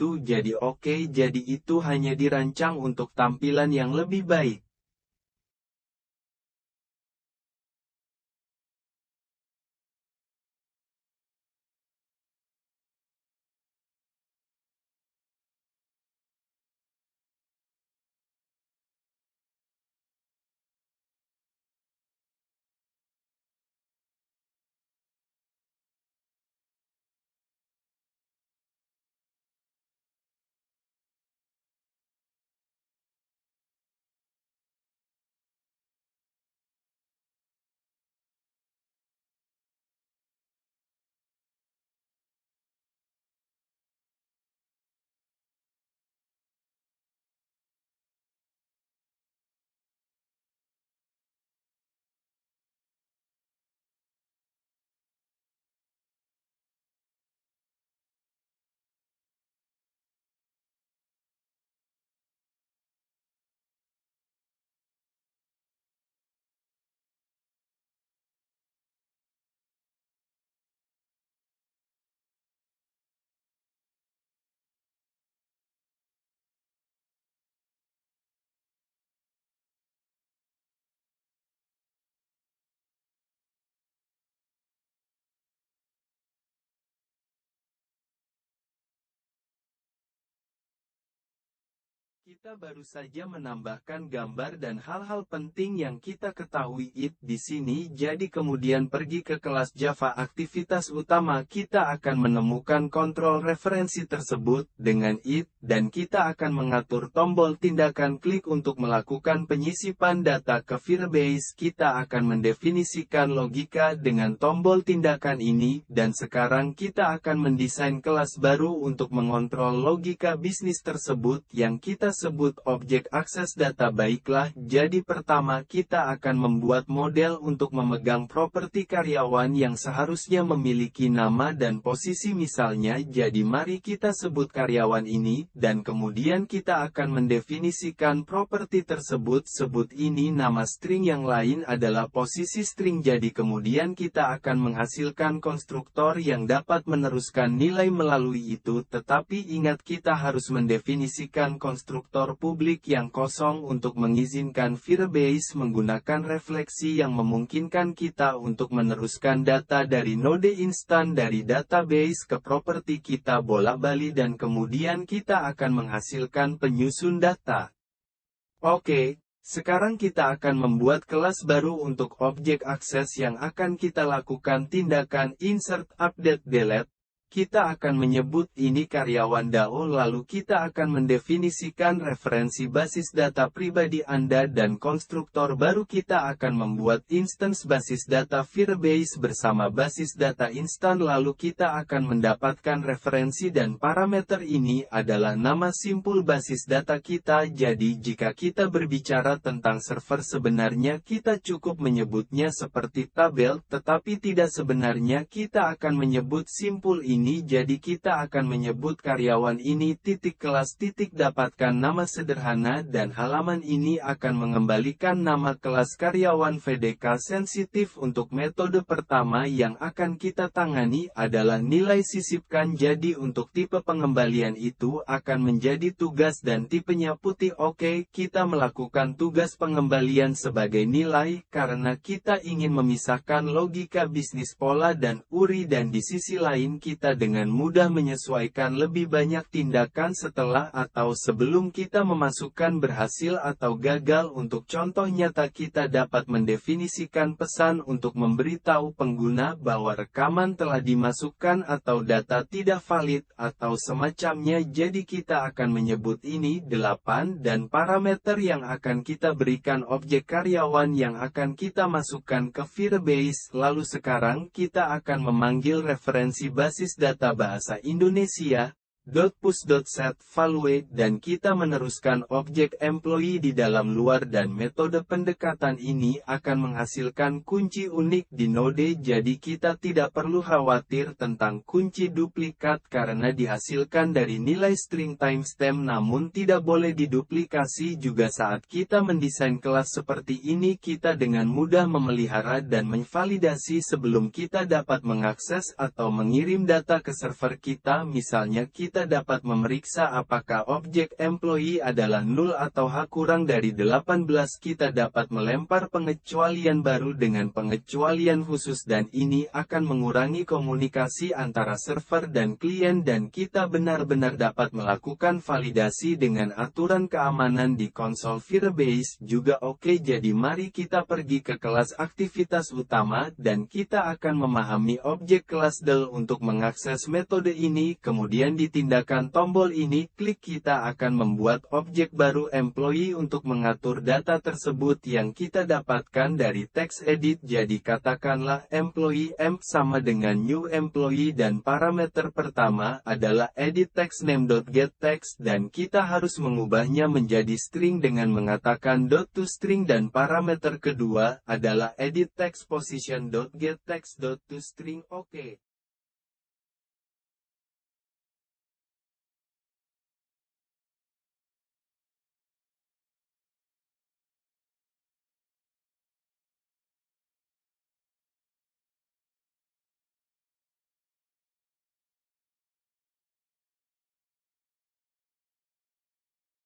itu jadi oke, jadi itu hanya dirancang untuk tampilan yang lebih baik. Kita baru saja menambahkan gambar dan hal-hal penting yang kita ketahui di sini. Jadi kemudian pergi ke kelas Java. Aktivitas utama kita akan menemukan kontrol referensi tersebut dengan dan kita akan mengatur tombol tindakan klik untuk melakukan penyisipan data ke Firebase. Kita akan mendefinisikan logika dengan tombol tindakan ini, dan sekarang kita akan mendesain kelas baru untuk mengontrol logika bisnis tersebut yang kita sebut objek akses data. Baiklah, jadi pertama kita akan membuat model untuk memegang properti karyawan yang seharusnya memiliki nama dan posisi misalnya. Jadi mari kita sebut karyawan ini, dan kemudian kita akan mendefinisikan properti tersebut. Sebut ini nama string, yang lain adalah posisi string. Jadi kemudian kita akan menghasilkan konstruktor yang dapat meneruskan nilai melalui itu. Tetapi ingat, kita harus mendefinisikan konstruktor publik yang kosong untuk mengizinkan Firebase menggunakan refleksi yang memungkinkan kita untuk meneruskan data dari node instan dari database ke properti kita bolak-balik, dan kemudian kita akan menghasilkan penyusun data. Oke, sekarang kita akan membuat kelas baru untuk objek akses yang akan kita lakukan tindakan insert, update, delete. Kita akan menyebut ini karyawan DAO, lalu kita akan mendefinisikan referensi basis data pribadi Anda dan konstruktor baru. Kita akan membuat instance basis data Firebase bersama basis data instan, lalu kita akan mendapatkan referensi dan parameter. Ini adalah nama simpul basis data kita. Jadi jika kita berbicara tentang server, sebenarnya kita cukup menyebutnya seperti tabel, tetapi tidak sebenarnya kita akan menyebut simpul ini. Jadi kita akan menyebut karyawan ini kelas dapatkan nama sederhana, dan halaman ini akan mengembalikan nama kelas karyawan. VDK sensitif untuk metode pertama yang akan kita tangani adalah nilai sisipkan. Jadi untuk tipe pengembalian itu akan menjadi tugas dan tipenya putih. Oke, kita melakukan tugas pengembalian sebagai nilai karena kita ingin memisahkan logika bisnis pola dan URI, dan di sisi lain kita dengan mudah menyesuaikan lebih banyak tindakan setelah atau sebelum kita memasukkan berhasil atau gagal. Untuk contoh nyata, kita dapat mendefinisikan pesan untuk memberitahu pengguna bahwa rekaman telah dimasukkan atau data tidak valid atau semacamnya. Jadi kita akan menyebut ini 8, dan parameter yang akan kita berikan objek karyawan yang akan kita masukkan ke Firebase. Lalu sekarang kita akan memanggil referensi basis data bahasa Indonesia, .push.setValue, dan kita meneruskan objek employee di dalam luar, dan metode pendekatan ini akan menghasilkan kunci unik di node. Jadi kita tidak perlu khawatir tentang kunci duplikat karena dihasilkan dari nilai string timestamp, namun tidak boleh diduplikasi juga. Saat kita mendesain kelas seperti ini, kita dengan mudah memelihara dan memvalidasi sebelum kita dapat mengakses atau mengirim data ke server kita. Misalnya kita kita dapat memeriksa apakah objek employee adalah nul atau H kurang dari 18. Kita dapat melempar pengecualian baru dengan pengecualian khusus dan ini akan mengurangi komunikasi antara server dan klien dan kita benar-benar dapat melakukan validasi dengan aturan keamanan di konsol Firebase juga. Oke, jadi mari kita pergi ke kelas aktivitas utama dan kita akan memahami objek kelas del untuk mengakses metode ini. Kemudian di tindakan tombol ini, klik kita akan membuat objek baru employee untuk mengatur data tersebut yang kita dapatkan dari text edit. Jadi katakanlah employee emp sama dengan new employee dan parameter pertama adalah edit text name.getText dan kita harus mengubahnya menjadi string dengan mengatakan .toString dan parameter kedua adalah edit text position.getText.toString. Oke.